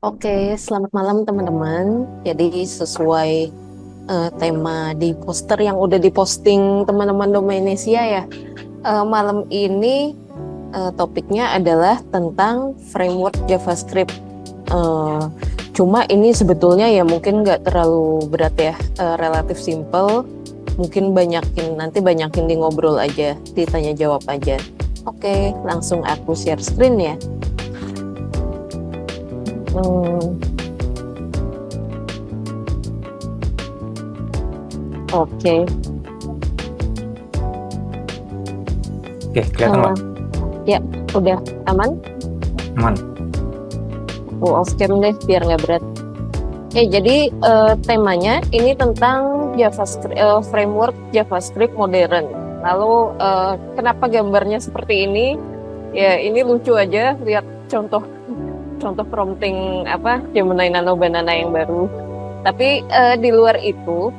Oke, selamat malam teman-teman. Jadi sesuai tema di poster yang udah diposting teman-teman Domainisia ya. Malam ini topiknya adalah tentang framework JavaScript. Eh, Cuma ini sebetulnya ya mungkin nggak terlalu berat ya, relatif simple. Mungkin nanti banyakin di ngobrol aja, ditanya jawab aja. Oke, langsung aku share screen ya. Hmm, oke. Oke, kelihatan Eh, Mbak. Ya, udah aman. Aman. Aku off cam deh biar nggak berat. Jadi temanya ini tentang JavaScript, framework JavaScript modern. Lalu kenapa gambarnya seperti ini? Ya ini lucu aja lihat contoh contoh prompting apa Gemini Nano Banana yang baru. Tapi di luar itu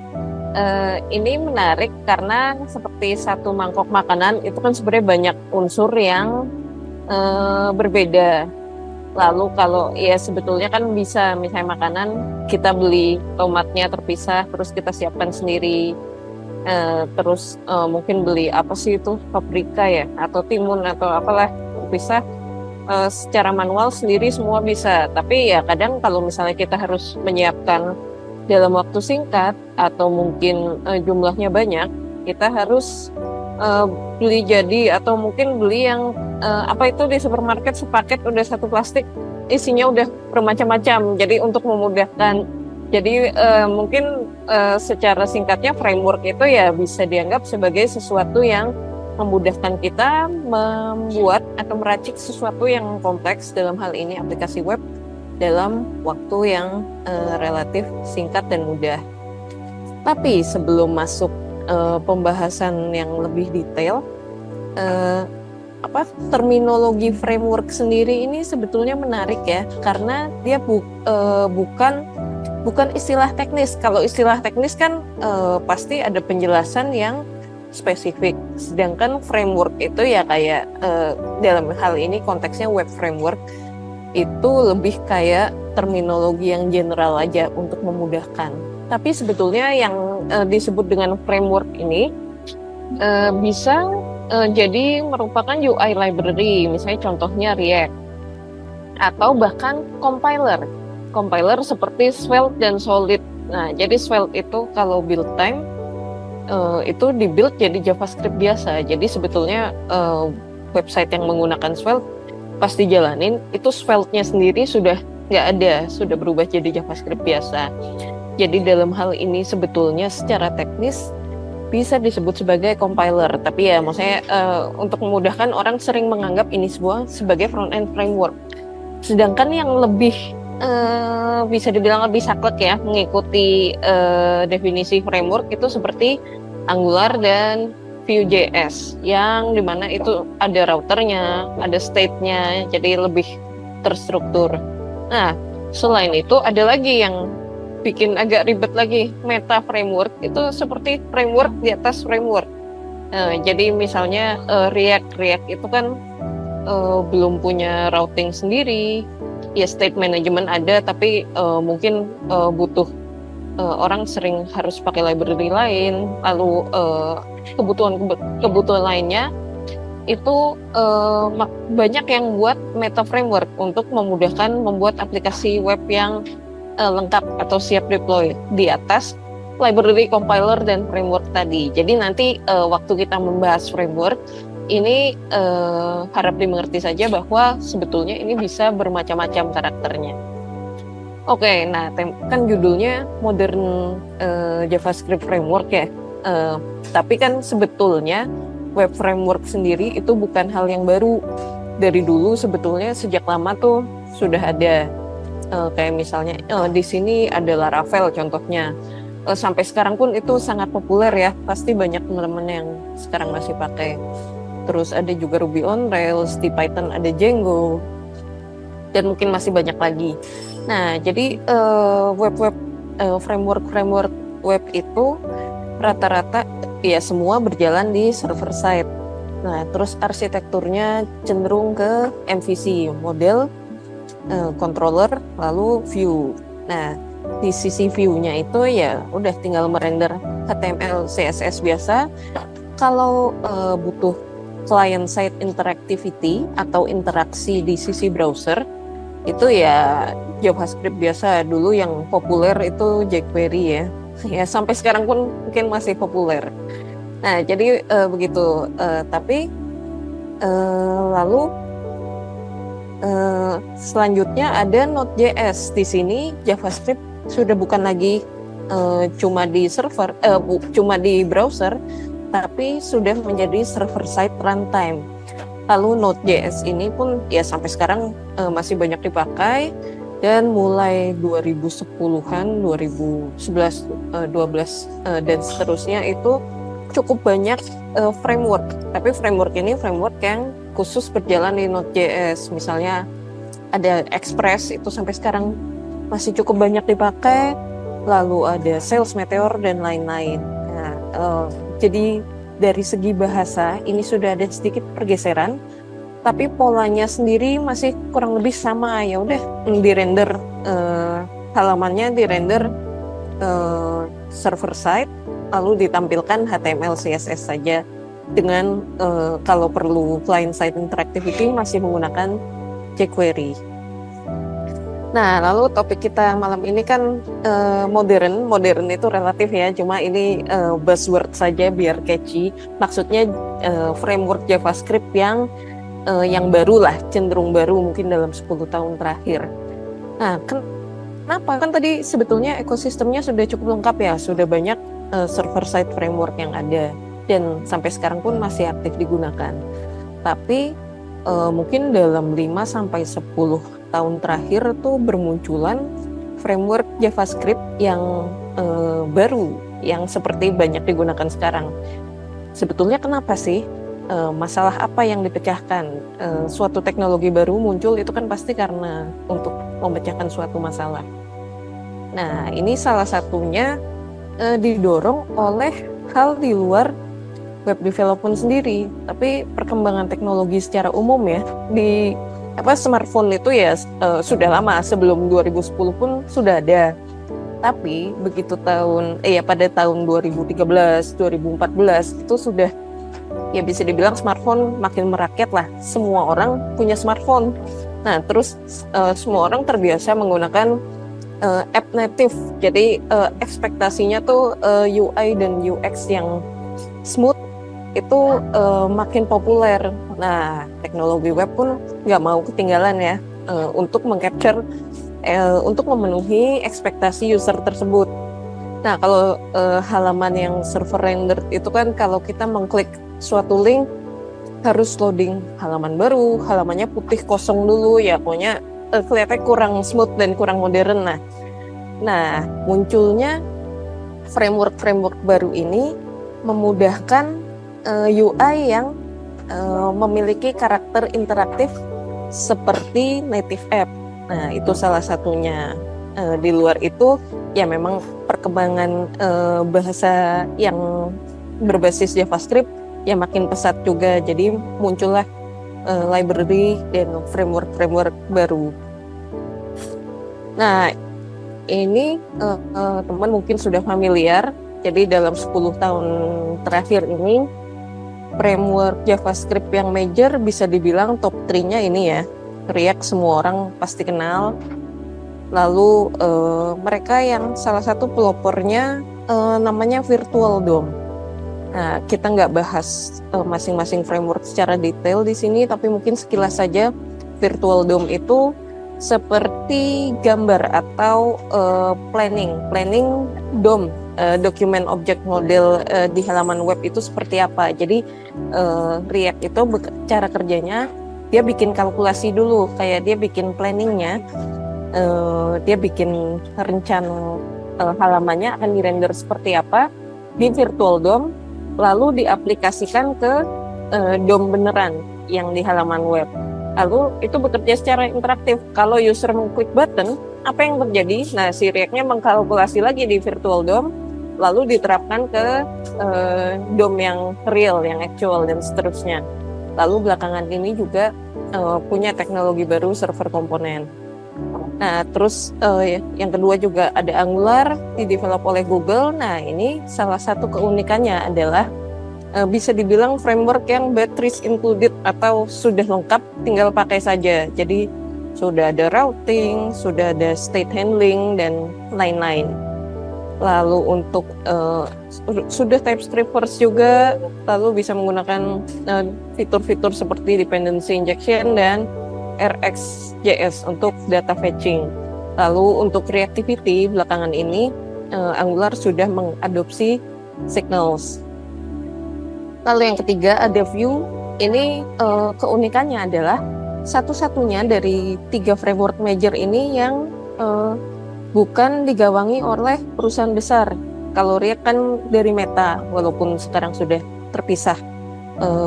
ini menarik karena seperti satu mangkok makanan itu kan sebenarnya banyak unsur yang berbeda. Lalu kalau ya sebetulnya kan bisa misalnya makanan kita beli tomatnya terpisah terus kita siapkan sendiri. Terus mungkin beli apa sih itu paprika ya atau timun atau apalah bisa secara manual sendiri semua bisa. Tapi ya kadang kalau misalnya kita harus menyiapkan dalam waktu singkat atau mungkin jumlahnya banyak, kita harus eh, beli jadi atau mungkin beli yang apa itu di supermarket sepaket udah satu plastik isinya udah bermacam-macam. Jadi untuk memudahkan, jadi mungkin secara singkatnya framework itu ya bisa dianggap sebagai sesuatu yang memudahkan kita membuat atau meracik sesuatu yang kompleks dalam hal ini aplikasi web dalam waktu yang relatif singkat dan mudah. Tapi sebelum masuk pembahasan yang lebih detail, eh, terminologi framework sendiri ini sebetulnya menarik ya, karena dia bukan istilah teknis. Kalau istilah teknis kan pasti ada penjelasan yang spesifik. Sedangkan framework itu ya kayak dalam hal ini konteksnya web framework itu lebih kayak terminologi yang general aja untuk memudahkan. Tapi sebetulnya yang disebut dengan framework ini bisa jadi merupakan UI library, misalnya contohnya React, atau bahkan compiler. Compiler seperti Svelte dan Solid. Nah, jadi Svelte itu kalau build time itu dibuild jadi JavaScript biasa. Jadi sebetulnya website yang menggunakan Svelte pas dijalanin itu Svelte-nya sendiri sudah nggak ada, sudah berubah jadi JavaScript biasa. Jadi dalam hal ini sebetulnya secara teknis bisa disebut sebagai compiler, tapi ya maksudnya untuk memudahkan orang sering menganggap ini sebagai front-end framework. Sedangkan yang lebih bisa dibilang lebih saklek ya mengikuti definisi framework itu seperti Angular dan Vue.js yang dimana itu ada routernya, ada state-nya, jadi lebih terstruktur. Nah, selain itu ada lagi yang bikin agak ribet lagi, meta framework itu seperti framework di atas framework. Jadi misalnya React itu kan belum punya routing sendiri, ya state management ada, tapi mungkin butuh orang sering harus pakai library lain, lalu kebutuhan lainnya itu banyak yang buat meta framework untuk memudahkan membuat aplikasi web yang lengkap atau siap deploy di atas library compiler dan framework tadi. Jadi nanti waktu kita membahas framework ini harap dimengerti saja bahwa sebetulnya ini bisa bermacam-macam karakternya. Oke, nah kan judulnya Modern JavaScript Framework ya. Eh, tapi kan sebetulnya web framework sendiri itu bukan hal yang baru. Dari dulu sebetulnya sejak lama tuh sudah ada. Kayak misalnya di sini ada Laravel contohnya. Sampai sekarang pun itu sangat populer ya. Pasti banyak teman-teman yang sekarang masih pakai. Terus ada juga Ruby on Rails, di Python ada Django, dan mungkin masih banyak lagi. Nah, jadi framework web itu rata-rata ya semua berjalan di server side. Nah, terus arsitekturnya cenderung ke MVC, model controller, lalu view. Nah, di sisi view-nya itu ya udah tinggal merender HTML, CSS biasa. Kalau butuh client side interactivity atau interaksi di sisi browser, itu ya JavaScript biasa. Dulu yang populer itu jQuery ya. Ya sampai sekarang pun mungkin masih populer. Nah, jadi begitu. Tapi lalu selanjutnya ada Node.js. Di sini JavaScript sudah bukan lagi cuma di server, cuma di browser, tapi sudah menjadi server side runtime. Lalu Node.js ini pun ya sampai sekarang masih banyak dipakai, dan mulai 2010-an, 2011, 12 dan seterusnya itu cukup banyak framework. Tapi framework ini framework yang khusus berjalan di Node.js. Misalnya ada Express, itu sampai sekarang masih cukup banyak dipakai. Lalu ada Sales, Meteor, dan lain-lain. Nah, jadi dari segi bahasa ini sudah ada sedikit pergeseran, tapi polanya sendiri masih kurang lebih sama. Ya udah, di render halamannya di render server side, lalu ditampilkan HTML, CSS saja, dengan kalau perlu client side interactivity masih menggunakan jQuery. Nah, lalu topik kita malam ini kan modern itu relatif ya, cuma ini buzzword saja biar catchy. Maksudnya framework JavaScript yang baru lah, cenderung baru mungkin dalam 10 tahun terakhir. Nah, kenapa? Kan tadi sebetulnya ekosistemnya sudah cukup lengkap ya, sudah banyak server side framework yang ada, dan sampai sekarang pun masih aktif digunakan. Tapi mungkin dalam 5-10 tahun terakhir tuh bermunculan framework JavaScript yang baru, yang seperti banyak digunakan sekarang. Sebetulnya kenapa sih? Masalah apa yang dipecahkan? Suatu teknologi baru muncul itu kan pasti karena untuk memecahkan suatu masalah. Nah, ini salah satunya didorong oleh hal di luar web development sendiri, tapi perkembangan teknologi secara umum ya. Di smartphone itu ya sudah lama, sebelum 2010 pun sudah ada. Tapi begitu pada tahun 2013, 2014 itu sudah, ya bisa dibilang smartphone makin merakyat lah. Semua orang punya smartphone. Nah, terus semua orang terbiasa menggunakan app native. Jadi ekspektasinya tuh UI dan UX yang smooth itu makin populer. Nah, teknologi web pun nggak mau ketinggalan ya untuk mengcapture, untuk memenuhi ekspektasi user tersebut. Nah, kalau halaman yang server rendered itu kan kalau kita mengklik suatu link harus loading halaman baru, halamannya putih kosong dulu ya, pokoknya kelihatannya kurang smooth dan kurang modern. Nah, munculnya framework baru ini memudahkan UI yang memiliki karakter interaktif seperti native app. Nah, itu salah satunya. Di luar itu ya memang perkembangan bahasa yang berbasis JavaScript ya makin pesat juga. Jadi muncullah library dan framework baru. Nah, ini teman mungkin sudah familiar. Jadi dalam 10 tahun terakhir ini framework JavaScript yang major bisa dibilang top 3-nya ini ya. React semua orang pasti kenal. Lalu mereka yang salah satu pelopornya namanya Virtual DOM. Nah, kita nggak bahas masing-masing framework secara detail di sini, tapi mungkin sekilas saja. Virtual DOM itu seperti gambar atau planning DOM, document object model di halaman web itu seperti apa. Jadi React itu cara kerjanya dia bikin kalkulasi dulu, kayak dia bikin planningnya, dia bikin rencana halamannya akan dirender seperti apa di Virtual DOM, lalu diaplikasikan ke DOM beneran yang di halaman web. Lalu itu bekerja secara interaktif. Kalau user mengklik button, apa yang terjadi? Nah, si React-nya mengkalkulasi lagi di Virtual DOM, lalu diterapkan ke DOM yang real, yang actual, dan seterusnya. Lalu belakangan ini juga punya teknologi baru, server komponen. Nah, terus yang kedua juga ada Angular, di-develop oleh Google. Nah, ini salah satu keunikannya adalah bisa dibilang framework yang batteries included atau sudah lengkap, tinggal pakai saja. Jadi sudah ada routing, sudah ada state handling dan lain-lain. Lalu untuk sudah TypeScript first juga, lalu bisa menggunakan fitur-fitur seperti dependency injection dan RxJS untuk data fetching. Lalu untuk reactivity belakangan ini Angular sudah mengadopsi signals. Lalu yang ketiga ada Vue. Ini keunikannya adalah satu-satunya dari 3 framework major ini yang bukan digawangi oleh perusahaan besar. Kalau React kan dari Meta, walaupun sekarang sudah terpisah,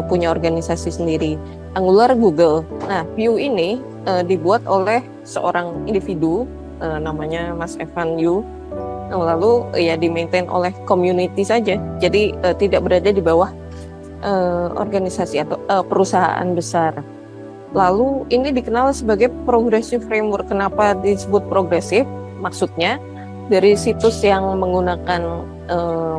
punya organisasi sendiri. Angular Google. Nah, Vue ini dibuat oleh seorang individu, namanya Mas Evan Yu. Lalu ya di-maintain oleh community saja. Jadi tidak berada di bawah organisasi atau perusahaan besar. Lalu ini dikenal sebagai progressive framework. Kenapa disebut progresif? Maksudnya dari situs yang menggunakan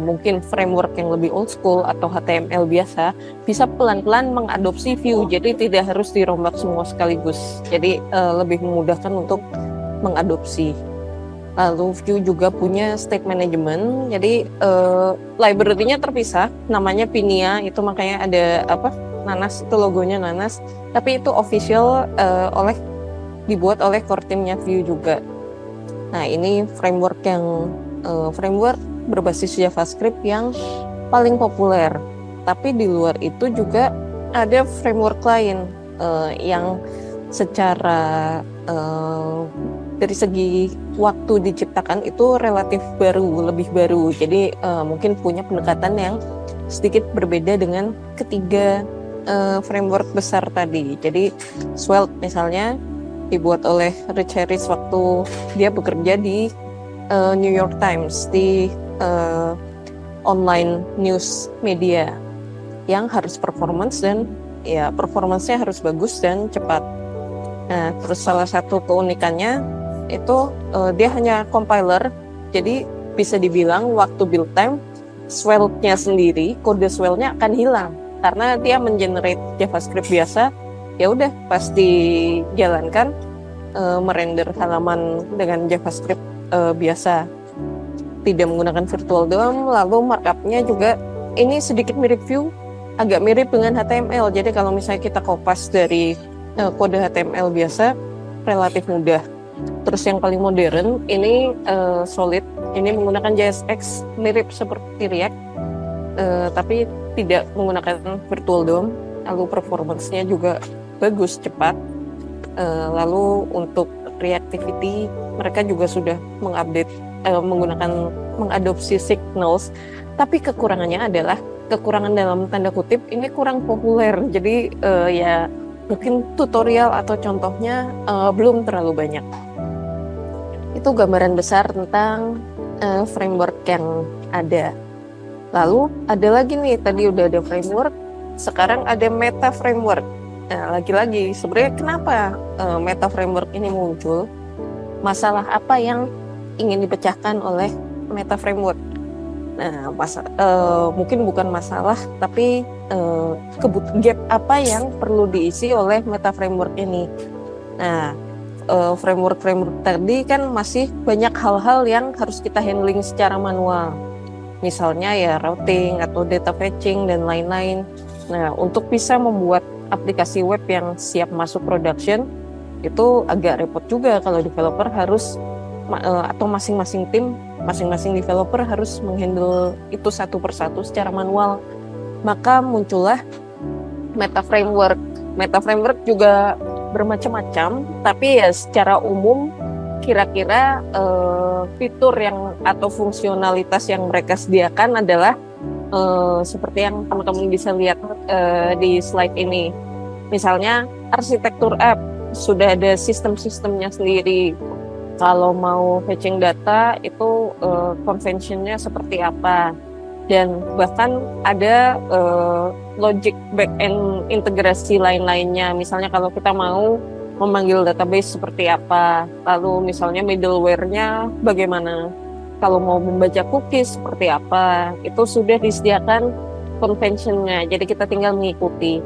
mungkin framework yang lebih old school atau HTML biasa bisa pelan-pelan mengadopsi Vue. Jadi tidak harus dirombak semua sekaligus. Jadi lebih memudahkan untuk mengadopsi. Lalu Vue juga punya state management. Jadi library-nya terpisah, namanya Pinia. Itu makanya ada Nanas, itu logonya Nanas, tapi itu official dibuat oleh core teamnya Vue juga. Nah, ini framework berbasis JavaScript yang paling populer. Tapi di luar itu juga ada framework lain yang secara dari segi waktu diciptakan itu relatif lebih baru. Jadi mungkin punya pendekatan yang sedikit berbeda dengan ketiga framework besar tadi. Jadi Svelte misalnya dibuat oleh Rich Harris waktu dia bekerja di New York Times, di online news media yang harus performance dan ya performance-nya harus bagus dan cepat. Nah, terus salah satu keunikannya itu dia hanya compiler, jadi bisa dibilang waktu build time Svelte-nya sendiri, kode Svelte-nya akan hilang karena dia mengenerate JavaScript biasa. Ya udah pas dijalankan merender halaman dengan JavaScript biasa, tidak menggunakan virtual DOM. Lalu markup-nya juga ini sedikit mirip Vue, agak mirip dengan HTML. Jadi kalau misalnya kita kopas dari kode HTML biasa relatif mudah. Terus yang paling modern ini Solid, ini menggunakan JSX, mirip seperti React, tapi tidak menggunakan virtual DOM. Lalu performance-nya juga bagus, cepat. Lalu untuk reactivity mereka juga sudah mengadopsi signals, tapi kekurangannya adalah kekurangan dalam tanda kutip, ini kurang populer. Jadi ya mungkin tutorial atau contohnya belum terlalu banyak. Itu gambaran besar tentang framework yang ada. Lalu ada lagi nih, tadi udah ada framework, sekarang ada meta framework. Nah, lagi-lagi sebenarnya kenapa meta framework ini muncul? Masalah apa yang ingin dipecahkan oleh meta framework? Nah, mungkin bukan masalah, tapi gap apa yang perlu diisi oleh meta framework ini. Nah, framework tadi kan masih banyak hal-hal yang harus kita handling secara manual. Misalnya ya routing atau data fetching dan lain-lain. Nah, untuk bisa membuat aplikasi web yang siap masuk production itu agak repot juga kalau developer harus atau masing-masing tim, masing-masing developer harus menghandle itu satu persatu secara manual. Maka muncullah meta framework. Meta framework juga bermacam-macam, tapi ya secara umum kira-kira fitur yang atau fungsionalitas yang mereka sediakan adalah seperti yang teman-teman bisa lihat di slide ini. Misalnya arsitektur app sudah ada sistem-sistemnya sendiri. Kalau mau fetching data itu convention-nya seperti apa, dan bahkan ada logic back-end integrasi lain-lainnya. Misalnya kalau kita mau memanggil database seperti apa, lalu misalnya middleware-nya bagaimana, kalau mau membaca cookies seperti apa, itu sudah disediakan convention-nya, jadi kita tinggal mengikuti.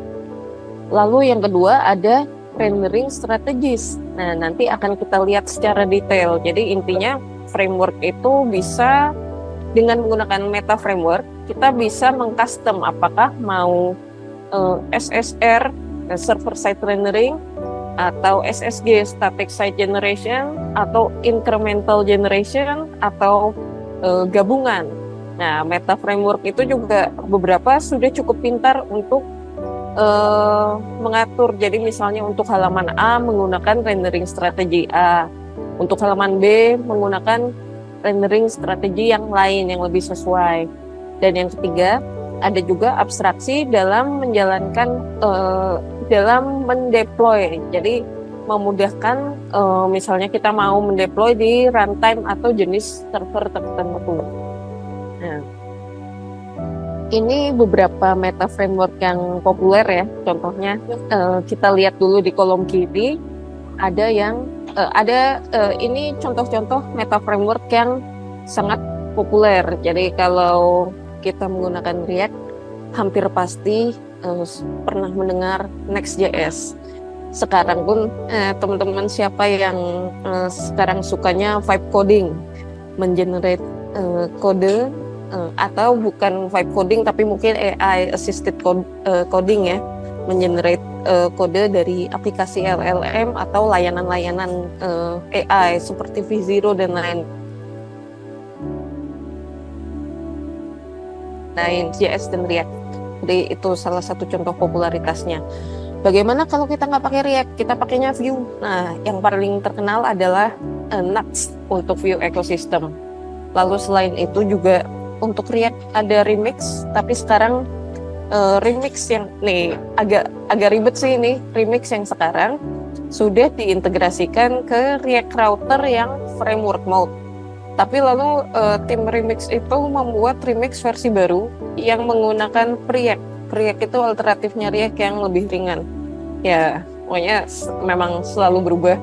Lalu yang kedua ada rendering strategies. Nah, nanti akan kita lihat secara detail. Jadi intinya framework itu bisa dengan menggunakan Meta Framework, kita bisa mengcustom apakah mau SSR, server side rendering, atau SSG, static site generation, atau incremental generation, atau gabungan. Nah, Meta Framework itu juga beberapa sudah cukup pintar untuk mengatur. Jadi misalnya untuk halaman A menggunakan rendering strategi A, untuk halaman B menggunakan rendering strategi yang lain yang lebih sesuai. Dan yang ketiga, ada juga abstraksi dalam menjalankan dalam mendeploy. Jadi memudahkan misalnya kita mau mendeploy di runtime atau jenis server tertentu. Nah, ini beberapa meta framework yang populer ya. Contohnya kita lihat dulu di kolom kiri, ada yang ini contoh-contoh meta framework yang sangat populer. Jadi kalau kita menggunakan React, hampir pasti pernah mendengar Next.js. Sekarang pun teman-teman siapa yang sekarang sukanya vibe coding, mengenerate kode, atau bukan vibe coding tapi mungkin AI assisted coding ya, mengenerate kode dari aplikasi LLM atau layanan-layanan AI seperti V0 dan lain JS dan React. Jadi itu salah satu contoh popularitasnya. Bagaimana kalau kita nggak pakai React, kita pakainya Vue? Nah, yang paling terkenal adalah Nuxt untuk Vue ecosystem. Lalu selain itu juga untuk React ada Remix, tapi sekarang Remix yang nih agak ribet sih ini. Remix yang sekarang sudah diintegrasikan ke React Router yang framework mode. Tapi lalu tim Remix itu membuat Remix versi baru yang menggunakan Preact. Preact itu alternatifnya React yang lebih ringan. Ya, pokoknya memang selalu berubah.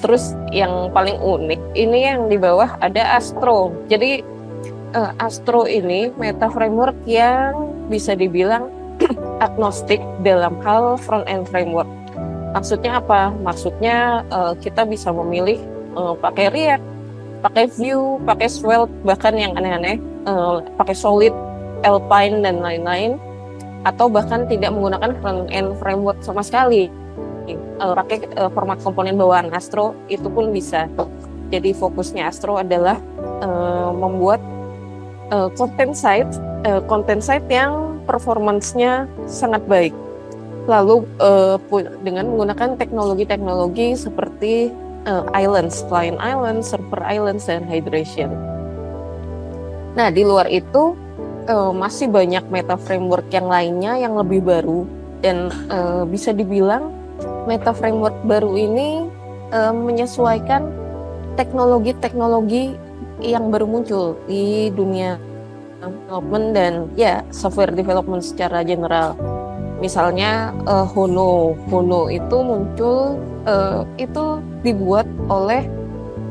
Terus yang paling unik, ini yang di bawah ada Astro. Jadi Astro ini meta framework yang bisa dibilang agnostik dalam hal front-end framework. Maksudnya apa? Maksudnya kita bisa memilih pakai React, pakai Vue, pakai Svelte, bahkan yang aneh-aneh, pakai Solid, Alpine, dan lain-lain, atau bahkan tidak menggunakan front-end framework sama sekali. Pakai format komponen bawaan Astro, itu pun bisa. Jadi fokusnya Astro adalah membuat content site yang performance-nya sangat baik. Lalu dengan menggunakan teknologi-teknologi seperti islands, client islands, server islands, dan hydration. Nah, di luar itu masih banyak meta framework yang lainnya yang lebih baru, dan bisa dibilang meta framework baru ini menyesuaikan teknologi-teknologi yang baru muncul di dunia development dan ya software development secara general. Misalnya Hono itu muncul itu dibuat oleh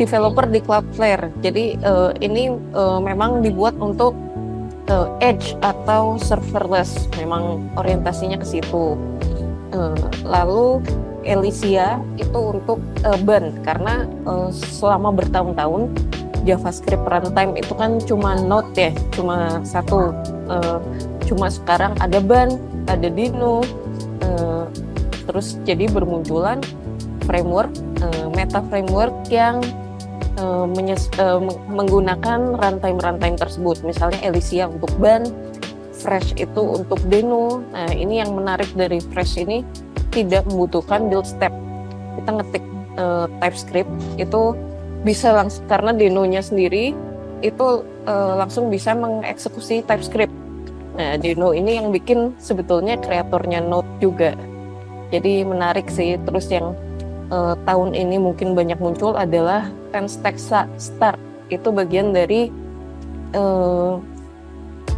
developer di Cloudflare. Jadi ini memang dibuat untuk edge atau serverless, memang orientasinya ke situ. Lalu Elysia itu untuk ban, karena selama bertahun-tahun JavaScript runtime itu kan cuma Node ya, cuma satu. Cuma sekarang ada ban, ada Dino, terus jadi bermunculan framework, meta framework yang menggunakan runtime tersebut. Misalnya Elysia untuk ban, Fresh itu untuk Deno. Nah, ini yang menarik dari Fresh ini, tidak membutuhkan build step. Kita ngetik TypeScript itu bisa langsung, karena Deno-nya sendiri itu langsung bisa mengeksekusi TypeScript. Nah, Deno ini yang bikin sebetulnya kreatornya Node juga. Jadi menarik sih. Terus yang tahun ini mungkin banyak muncul adalah TenStack Start. Itu bagian dari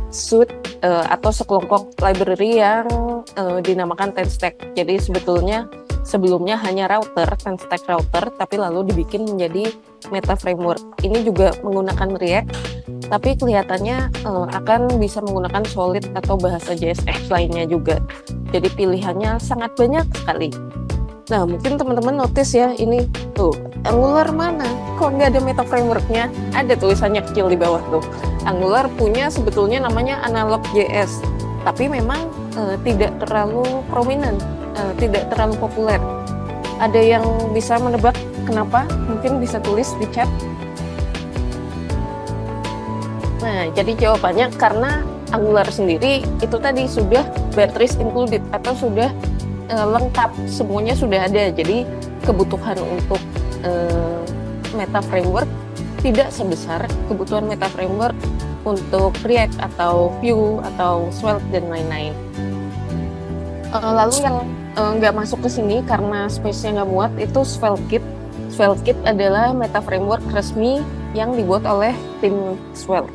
suite atau sekelompok library yang dinamakan TenStack. Jadi sebetulnya sebelumnya hanya router, stack router, tapi lalu dibikin menjadi Meta Framework. Ini juga menggunakan React, tapi kelihatannya akan bisa menggunakan Solid atau bahasa JSX lainnya juga. Jadi pilihannya sangat banyak sekali. Nah, mungkin teman-teman notice ya, ini tuh, Angular mana? Kok nggak ada Meta Framework-nya? Ada tulisannya kecil di bawah tuh. Angular punya sebetulnya namanya Analog.js, tapi memang tidak terlalu prominent, tidak terlalu populer. Ada yang bisa menebak kenapa? Mungkin bisa tulis di chat. Nah, jadi jawabannya karena Angular sendiri itu tadi sudah batteries included atau sudah lengkap, semuanya sudah ada. Jadi kebutuhan untuk Meta Framework tidak sebesar kebutuhan Meta Framework untuk React atau Vue atau Svelte dan lain-lain. Lalu yang nggak masuk ke sini karena space-nya nggak muat itu SvelteKit. SvelteKit adalah Meta Framework resmi yang dibuat oleh tim Svelte.